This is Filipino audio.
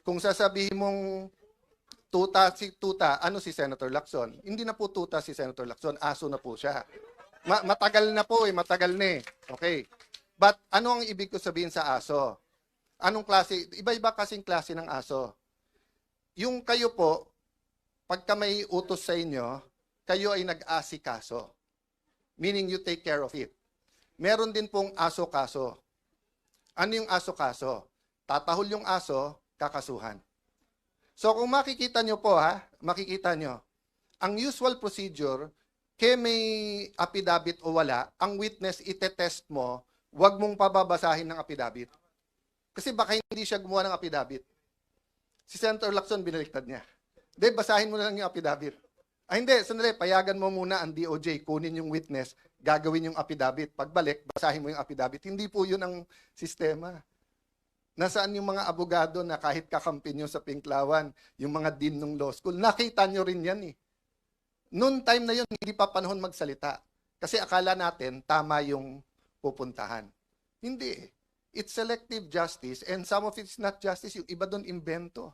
Kung sasabihin mong tuta, ano si Senator Lacson? Hindi na po tuta si Senator Lacson, aso na po siya. Matagal na po matagal na eh. Okay. But ano ang ibig ko sabihin sa aso? Anong klase? Iba-iba kasing klase ng aso. Yung kayo po, pagka may utos sa inyo, kayo ay nag-asikaso. Meaning you take care of it. Meron din pong aso-kaso. Ano yung aso-kaso? Tatahol yung aso, kakasuhan. So kung makikita nyo po makikita nyo, ang usual procedure, kaya may affidavit o wala, ang witness itetest mo, huwag mong pababasahin ng affidavit. Kasi baka hindi siya gumawa ng affidavit. Si Senator Lacson, binaliktad niya. Hindi, basahin mo na lang yung affidavit. Hindi, sandali, payagan mo muna ang DOJ, kunin yung witness, gagawin yung affidavit. Pagbalik, basahin mo yung affidavit. Hindi po yun ang sistema. Nasaan yung mga abogado na kahit kakampi nyo sa Pinklawan, yung mga dean ng law school, nakita nyo rin yan eh. Noon time na yun, hindi pa panahon magsalita. Kasi akala natin, tama yung pupuntahan. Hindi. It's selective justice and some of it's not justice. Yung iba doon, invento.